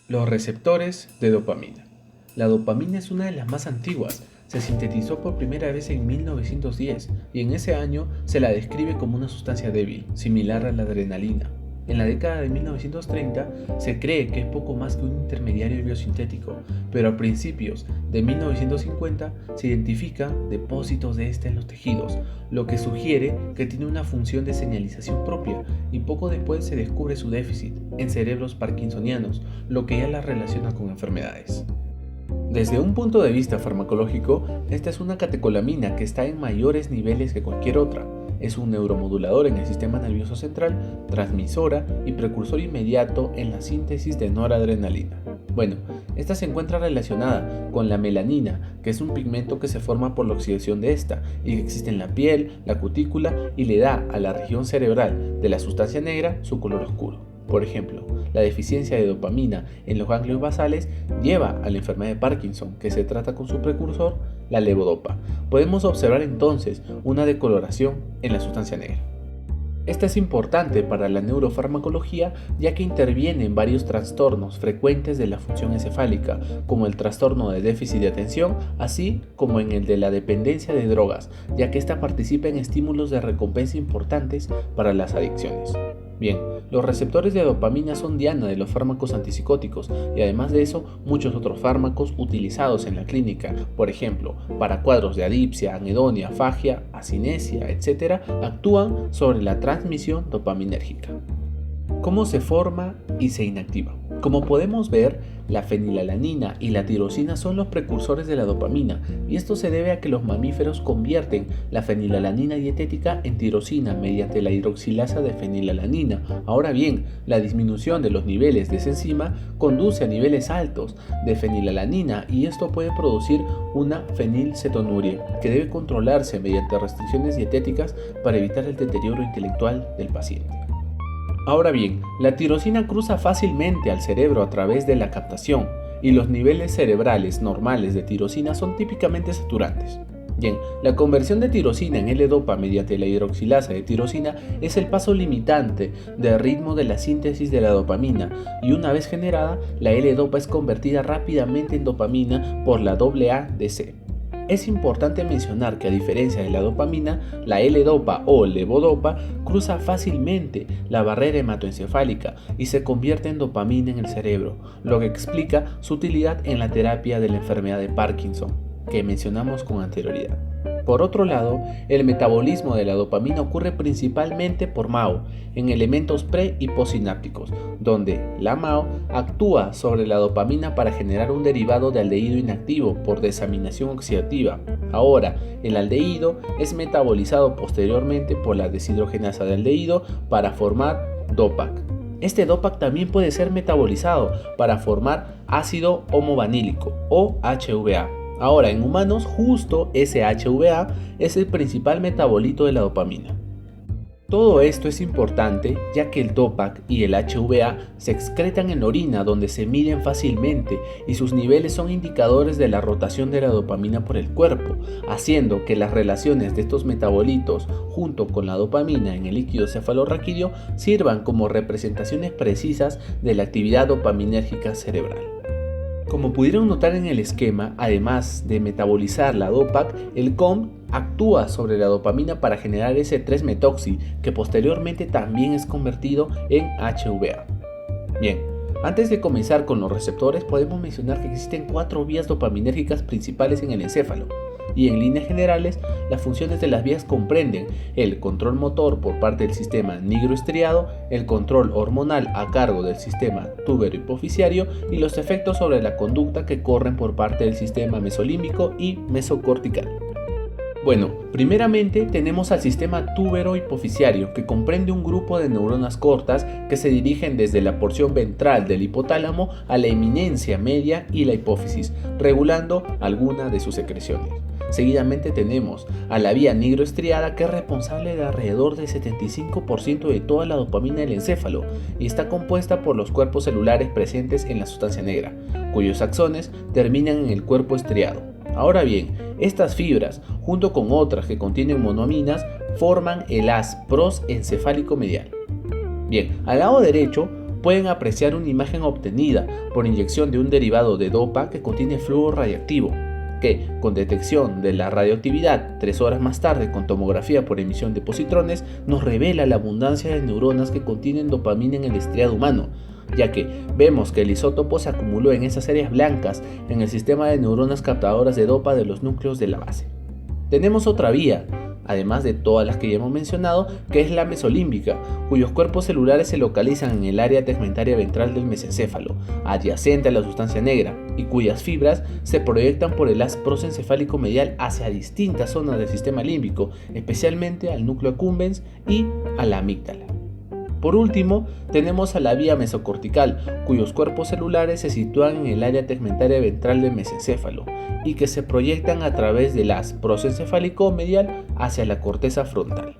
Los receptores de dopamina. La dopamina es una de las más antiguas. Se sintetizó por primera vez en 1910 y en ese año se la describe como una sustancia débil, similar a la adrenalina. En la década de 1930 se cree que es poco más que un intermediario biosintético, pero a principios de 1950 se identifican depósitos de esta en los tejidos, lo que sugiere que tiene una función de señalización propia, y poco después se descubre su déficit en cerebros parkinsonianos, lo que ya la relaciona con enfermedades. Desde un punto de vista farmacológico, esta es una catecolamina que está en mayores niveles que cualquier otra. Es un neuromodulador en el sistema nervioso central, transmisora y precursor inmediato en la síntesis de noradrenalina. Bueno, esta se encuentra relacionada con la melanina, que es un pigmento que se forma por la oxidación de esta y que existe en la piel, la cutícula y le da a la región cerebral de la sustancia negra su color oscuro. Por ejemplo, la deficiencia de dopamina en los ganglios basales lleva a la enfermedad de Parkinson, que se trata con su precursor, la levodopa. Podemos observar entonces una decoloración en la sustancia negra. Esta es importante para la neurofarmacología ya que interviene en varios trastornos frecuentes de la función encefálica, como el trastorno de déficit de atención, así como en el de la dependencia de drogas, ya que ésta participa en estímulos de recompensa importantes para las adicciones. Bien, los receptores de dopamina son diana de los fármacos antipsicóticos y además de eso muchos otros fármacos utilizados en la clínica, por ejemplo, para cuadros de adipsia, anedonia, afagia, acinesia, etc., actúan sobre la transmisión dopaminérgica. ¿Cómo se forma y se inactiva? Como podemos ver, la fenilalanina y la tirosina son los precursores de la dopamina, y esto se debe a que los mamíferos convierten la fenilalanina dietética en tirosina mediante la hidroxilasa de fenilalanina. Ahora bien, la disminución de los niveles de esa enzima conduce a niveles altos de fenilalanina y esto puede producir una fenilcetonuria que debe controlarse mediante restricciones dietéticas para evitar el deterioro intelectual del paciente. Ahora bien, la tirosina cruza fácilmente al cerebro a través de la captación y los niveles cerebrales normales de tirosina son típicamente saturantes. Bien, la conversión de tirosina en L-dopa mediante la hidroxilasa de tirosina es el paso limitante del ritmo de la síntesis de la dopamina y una vez generada, la L-dopa es convertida rápidamente en dopamina por la AA-DC. Es importante mencionar que a diferencia de la dopamina, la L-dopa o levodopa cruza fácilmente la barrera hematoencefálica y se convierte en dopamina en el cerebro, lo que explica su utilidad en la terapia de la enfermedad de Parkinson, que mencionamos con anterioridad. Por otro lado, el metabolismo de la dopamina ocurre principalmente por MAO, en elementos pre y postsinápticos, donde la MAO actúa sobre la dopamina para generar un derivado de aldehído inactivo por desaminación oxidativa. Ahora, el aldehído es metabolizado posteriormente por la deshidrogenasa de aldehído para formar DOPAC. Este DOPAC también puede ser metabolizado para formar ácido homovanílico o HVA. Ahora, en humanos, justo ese HVA es el principal metabolito de la dopamina. Todo esto es importante ya que el DOPAC y el HVA se excretan en la orina donde se miden fácilmente y sus niveles son indicadores de la rotación de la dopamina por el cuerpo, haciendo que las relaciones de estos metabolitos junto con la dopamina en el líquido cefalorraquídeo sirvan como representaciones precisas de la actividad dopaminérgica cerebral. Como pudieron notar en el esquema, además de metabolizar la DOPAC, el COM actúa sobre la dopamina para generar ese 3-metoxi, que posteriormente también es convertido en HVA. Bien, antes de comenzar con los receptores, podemos mencionar que existen 4 vías dopaminérgicas principales en el encéfalo. Y en líneas generales, las funciones de las vías comprenden el control motor por parte del sistema nigroestriado, el control hormonal a cargo del sistema túbero-hipofisiario y los efectos sobre la conducta que corren por parte del sistema mesolímbico y mesocortical. Bueno, primeramente tenemos al sistema túbero-hipofisiario, que comprende un grupo de neuronas cortas que se dirigen desde la porción ventral del hipotálamo a la eminencia media y la hipófisis, regulando alguna de sus secreciones. Seguidamente tenemos a la vía nigroestriada, que es responsable de alrededor del 75% de toda la dopamina del encéfalo y está compuesta por los cuerpos celulares presentes en la sustancia negra, cuyos axones terminan en el cuerpo estriado. Ahora bien, estas fibras, junto con otras que contienen monoaminas, forman el haz prosencefálico medial. Bien, al lado derecho pueden apreciar una imagen obtenida por inyección de un derivado de dopa que contiene flúor radiactivo, que, con detección de la radioactividad 3 horas más tarde con tomografía por emisión de positrones, nos revela la abundancia de neuronas que contienen dopamina en el estriado humano, ya que vemos que el isótopo se acumuló en esas áreas blancas en el sistema de neuronas captadoras de dopa de los núcleos de la base. Tenemos otra vía, además de todas las que ya hemos mencionado, que es la mesolímbica, cuyos cuerpos celulares se localizan en el área tegmentaria ventral del mesencéfalo, adyacente a la sustancia negra, y cuyas fibras se proyectan por el haz prosencefálico medial hacia distintas zonas del sistema límbico, especialmente al núcleo accumbens y a la amígdala. Por último, tenemos a la vía mesocortical, cuyos cuerpos celulares se sitúan en el área tegmentaria ventral del mesencéfalo y que se proyectan a través del haz prosencefálico medial hacia la corteza frontal.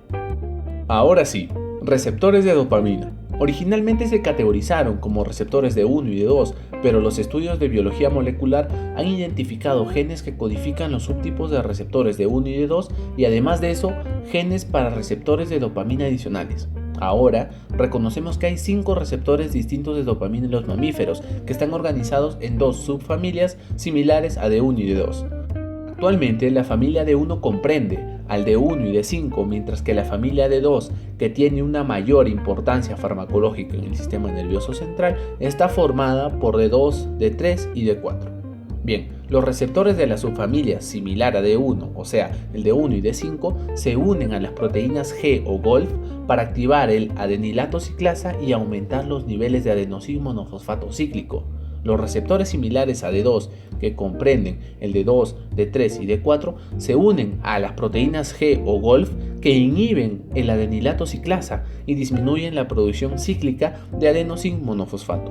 Ahora sí, receptores de dopamina. Originalmente se categorizaron como receptores de 1 y de 2, pero los estudios de biología molecular han identificado genes que codifican los subtipos de receptores de 1 y de 2 y además de eso, genes para receptores de dopamina adicionales. Ahora, reconocemos que hay 5 receptores distintos de dopamina en los mamíferos, que están organizados en 2 subfamilias similares a D1 y D2. Actualmente, la familia D1 comprende al D1 y D5, mientras que la familia D2, que tiene una mayor importancia farmacológica en el sistema nervioso central, está formada por D2, D3 y D4. Bien, los receptores de la subfamilia similar a D1, o sea, el D1 y D5, se unen a las proteínas G o Golf para activar el adenilato ciclasa y aumentar los niveles de adenosín monofosfato cíclico. Los receptores similares a D2, que comprenden el D2, D3 y D4, se unen a las proteínas G o Golf que inhiben el adenilato ciclasa y disminuyen la producción cíclica de adenosín monofosfato.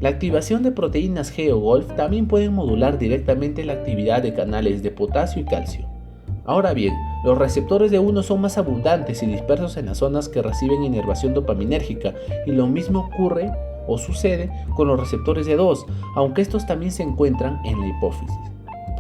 La activación de proteínas G o Golf también pueden modular directamente la actividad de canales de potasio y calcio. Ahora bien, los receptores de 1 son más abundantes y dispersos en las zonas que reciben inervación dopaminérgica, y lo mismo ocurre o sucede con los receptores de 2, aunque estos también se encuentran en la hipófisis.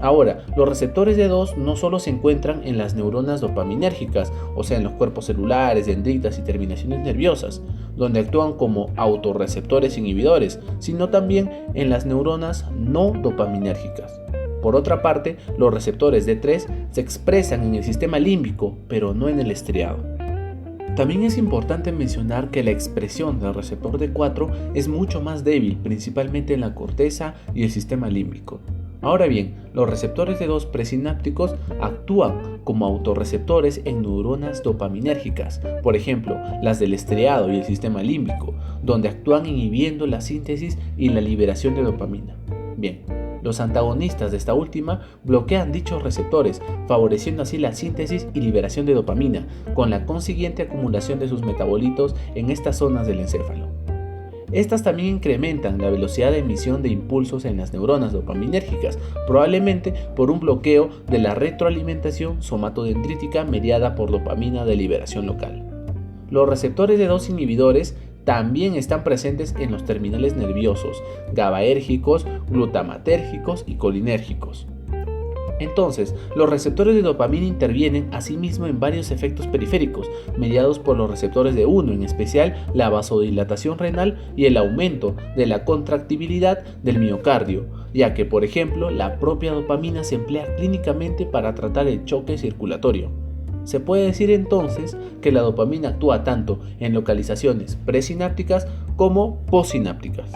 Ahora, los receptores de 2 no solo se encuentran en las neuronas dopaminérgicas, o sea en los cuerpos celulares, dendritas y terminaciones nerviosas, donde actúan como autorreceptores inhibidores, sino también en las neuronas no dopaminérgicas. Por otra parte, los receptores D3 se expresan en el sistema límbico, pero no en el estriado. También es importante mencionar que la expresión del receptor D4 es mucho más débil, principalmente en la corteza y el sistema límbico. Ahora bien, los receptores D2 presinápticos actúan como autorreceptores en neuronas dopaminérgicas, por ejemplo, las del estriado y el sistema límbico, donde actúan inhibiendo la síntesis y la liberación de dopamina. Bien, los antagonistas de esta última bloquean dichos receptores, favoreciendo así la síntesis y liberación de dopamina, con la consiguiente acumulación de sus metabolitos en estas zonas del encéfalo. Estas también incrementan la velocidad de emisión de impulsos en las neuronas dopaminérgicas, probablemente por un bloqueo de la retroalimentación somatodendrítica mediada por dopamina de liberación local. Los receptores de 2 inhibidores también están presentes en los terminales nerviosos, GABAérgicos, glutamatérgicos y colinérgicos. Entonces, los receptores de dopamina intervienen asimismo en varios efectos periféricos, mediados por los receptores de 1, en especial la vasodilatación renal y el aumento de la contractibilidad del miocardio, ya que, por ejemplo, la propia dopamina se emplea clínicamente para tratar el choque circulatorio. Se puede decir entonces que la dopamina actúa tanto en localizaciones presinápticas como postsinápticas.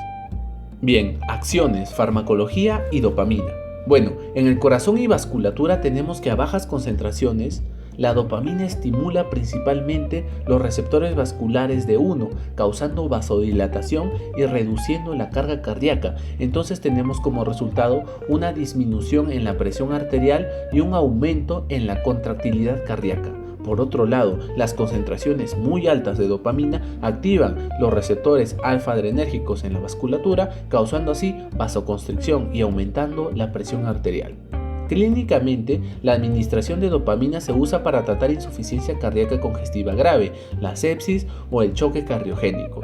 Bien, acciones, farmacología y dopamina. Bueno, en el corazón y vasculatura tenemos que a bajas concentraciones, la dopamina estimula principalmente los receptores vasculares de 1, causando vasodilatación y reduciendo la carga cardíaca. Entonces tenemos como resultado una disminución en la presión arterial y un aumento en la contractilidad cardíaca. Por otro lado, las concentraciones muy altas de dopamina activan los receptores alfa-adrenérgicos en la vasculatura, causando así vasoconstricción y aumentando la presión arterial. Clínicamente, la administración de dopamina se usa para tratar insuficiencia cardíaca congestiva grave, la sepsis o el choque cardiogénico.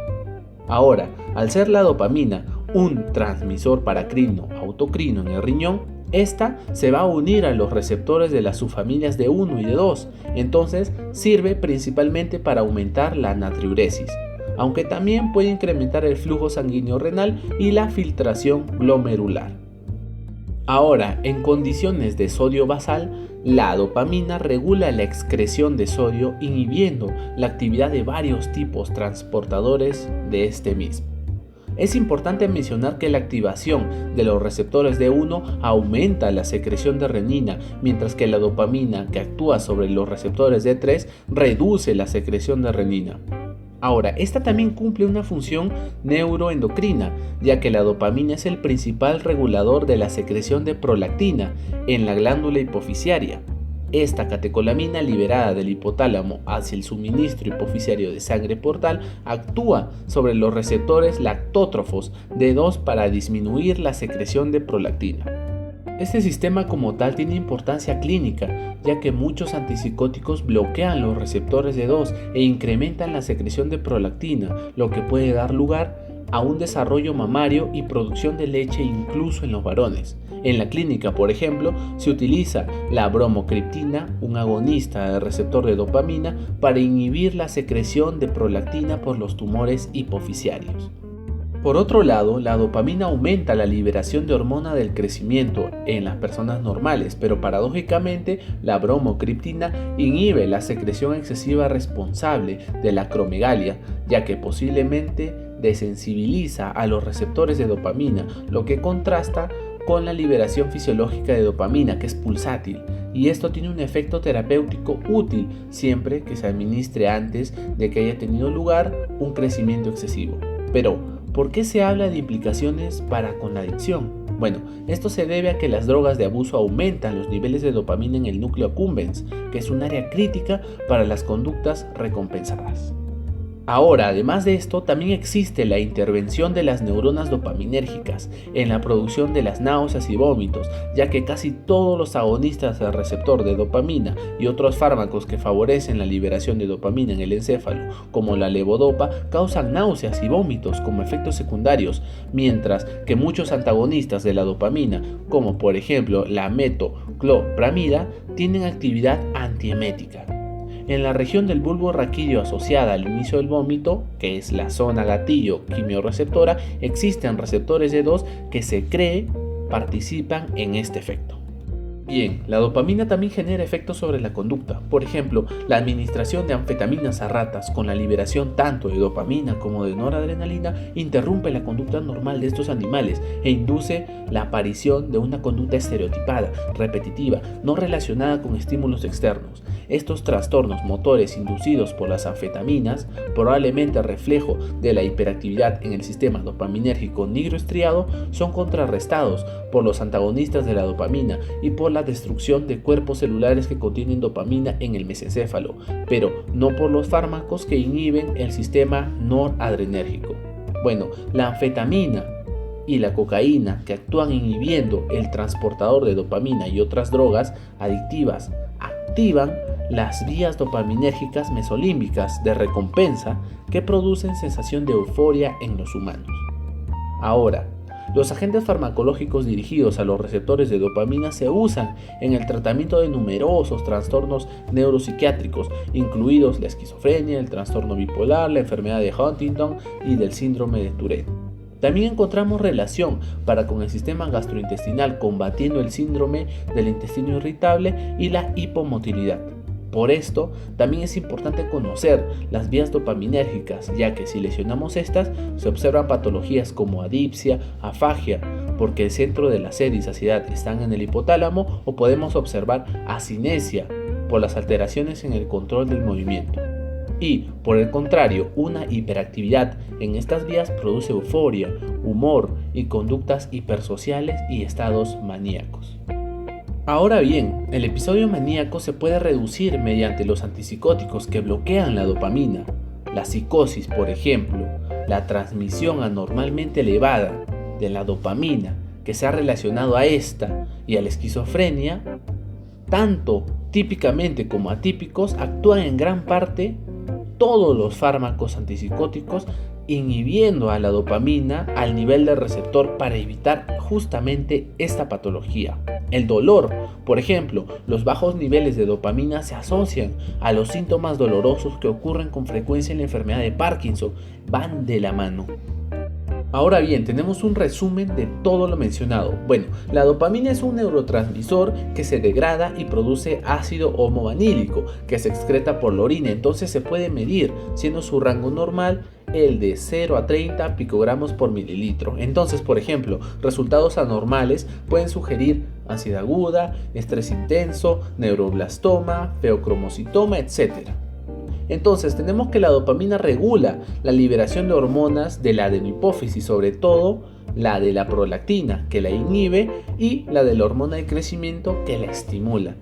Ahora, al ser la dopamina un transmisor paracrino autocrino en el riñón, esta se va a unir a los receptores de las subfamilias de 1 y de 2, entonces sirve principalmente para aumentar la natriuresis. aunque también puede incrementar el flujo sanguíneo renal y la filtración glomerular. Ahora, en condiciones de sodio basal, la dopamina regula la excreción de sodio inhibiendo la actividad de varios tipos transportadores de este mismo. Es importante mencionar que la activación de los receptores D1 aumenta la secreción de renina, mientras que la dopamina que actúa sobre los receptores D3 reduce la secreción de renina. Ahora, esta también cumple una función neuroendocrina, ya que la dopamina es el principal regulador de la secreción de prolactina en la glándula hipofisiaria. Esta catecolamina liberada del hipotálamo hacia el suministro hipofisiario de sangre portal actúa sobre los receptores lactótrofos D2 para disminuir la secreción de prolactina. Este sistema como tal tiene importancia clínica, ya que muchos antipsicóticos bloquean los receptores D2 e incrementan la secreción de prolactina, lo que puede dar lugar a un desarrollo mamario y producción de leche incluso en los varones. En la clínica, por ejemplo, se utiliza la bromocriptina, un agonista del receptor de dopamina, para inhibir la secreción de prolactina por los tumores hipofisiarios. Por otro lado, la dopamina aumenta la liberación de hormona del crecimiento en las personas normales, pero paradójicamente la bromocriptina inhibe la secreción excesiva responsable de la acromegalia, ya que posiblemente desensibiliza a los receptores de dopamina, lo que contrasta con la liberación fisiológica de dopamina, que es pulsátil, y esto tiene un efecto terapéutico útil siempre que se administre antes de que haya tenido lugar un crecimiento excesivo. Pero, ¿por qué se habla de implicaciones para con la adicción? Bueno, esto se debe a que las drogas de abuso aumentan los niveles de dopamina en el núcleo accumbens, que es un área crítica para las conductas recompensadas. Ahora, además de esto, también existe la intervención de las neuronas dopaminérgicas en la producción de las náuseas y vómitos, ya que casi todos los agonistas del receptor de dopamina y otros fármacos que favorecen la liberación de dopamina en el encéfalo, como la levodopa, causan náuseas y vómitos como efectos secundarios, mientras que muchos antagonistas de la dopamina, como por ejemplo la metoclopramida, tienen actividad antiemética. En la región del bulbo raquídeo asociada al inicio del vómito, que es la zona gatillo quimiorreceptora, existen receptores D2 que se cree participan en este efecto. Bien, la dopamina también genera efectos sobre la conducta. Por ejemplo, la administración de anfetaminas a ratas con la liberación tanto de dopamina como de noradrenalina interrumpe la conducta normal de estos animales e induce la aparición de una conducta estereotipada, repetitiva, no relacionada con estímulos externos. Estos trastornos motores inducidos por las anfetaminas, probablemente reflejo de la hiperactividad en el sistema dopaminérgico nigroestriado, son contrarrestados por los antagonistas de la dopamina y por la destrucción de cuerpos celulares que contienen dopamina en el mesencéfalo, pero no por los fármacos que inhiben el sistema noradrenérgico. Bueno, la anfetamina y la cocaína, que actúan inhibiendo el transportador de dopamina y otras drogas adictivas, activan las vías dopaminérgicas mesolímbicas de recompensa que producen sensación de euforia en los humanos. Ahora, los agentes farmacológicos dirigidos a los receptores de dopamina se usan en el tratamiento de numerosos trastornos neuropsiquiátricos, incluidos la esquizofrenia, el trastorno bipolar, la enfermedad de Huntington y del síndrome de Tourette. También encontramos relación para con el sistema gastrointestinal, combatiendo el síndrome del intestino irritable y la hipomotilidad. Por esto, también es importante conocer las vías dopaminérgicas, ya que si lesionamos estas, se observan patologías como adipsia, afagia, porque el centro de la sed y saciedad están en el hipotálamo, o podemos observar acinesia, por las alteraciones en el control del movimiento. Y, por el contrario, una hiperactividad en estas vías produce euforia, humor y conductas hipersociales y estados maníacos. Ahora bien, el episodio maníaco se puede reducir mediante los antipsicóticos que bloquean la dopamina, la psicosis, por ejemplo, la transmisión anormalmente elevada de la dopamina que se ha relacionado a esta y a la esquizofrenia, tanto típicamente como atípicos, actúan en gran parte todos los fármacos antipsicóticos inhibiendo a la dopamina al nivel del receptor para evitar justamente esta patología. El dolor, por ejemplo, los bajos niveles de dopamina se asocian a los síntomas dolorosos que ocurren con frecuencia en la enfermedad de Parkinson, van de la mano. Ahora bien, tenemos un resumen de todo lo mencionado. Bueno, la dopamina es un neurotransmisor que se degrada y produce ácido homovanílico que se excreta por la orina, entonces se puede medir, siendo su rango normal el de 0 a 30 picogramos por mililitro. Entonces, por ejemplo, resultados anormales pueden sugerir ansiedad aguda, estrés intenso, neuroblastoma, feocromocitoma, etc. Entonces tenemos que la dopamina regula la liberación de hormonas de la adenohipófisis, sobre todo la de la prolactina, que la inhibe, y la de la hormona de crecimiento, que la estimula.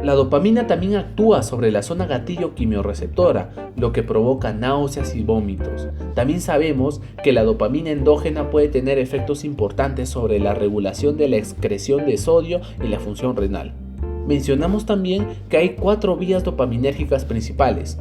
La dopamina también actúa sobre la zona gatillo quimiorreceptora, lo que provoca náuseas y vómitos. También sabemos que la dopamina endógena puede tener efectos importantes sobre la regulación de la excreción de sodio y la función renal. Mencionamos también que hay 4 vías dopaminérgicas principales.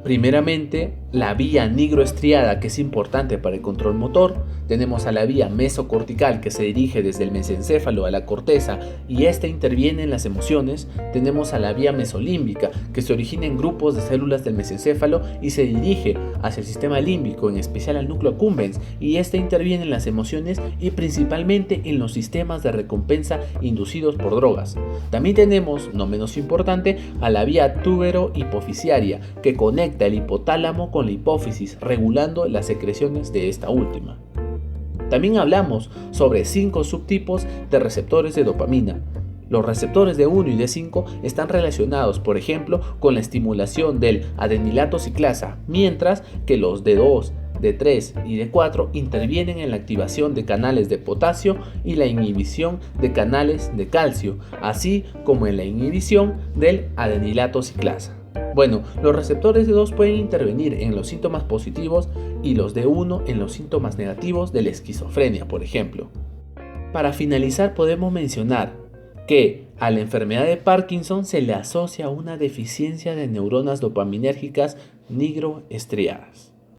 Primeramente, la vía nigroestriada, que es importante para el control motor. Tenemos a la vía mesocortical, que se dirige desde el mesencéfalo a la corteza y esta interviene en las emociones. Tenemos a la vía mesolímbica, que se origina en grupos de células del mesencéfalo y se dirige hacia el sistema límbico, en especial al núcleo accumbens, y esta interviene en las emociones y principalmente en los sistemas de recompensa inducidos por drogas. También tenemos, no menos importante, a la vía túbero-hipofisiaria, que conecta el hipotálamo con la hipófisis, regulando las secreciones de esta última. También hablamos sobre 5 subtipos de receptores de dopamina. Los receptores de 1 y de 5 están relacionados, por ejemplo, con la estimulación del adenilato ciclasa, mientras que los de 2, de 3 y de 4 intervienen en la activación de canales de potasio y la inhibición de canales de calcio, así como en la inhibición del adenilato ciclasa. Bueno, los receptores de 2 pueden intervenir en los síntomas positivos y los de 1 en los síntomas negativos de la esquizofrenia, por ejemplo. Para finalizar, podemos mencionar que a la enfermedad de Parkinson se le asocia una deficiencia de neuronas dopaminérgicas nigroestriadas.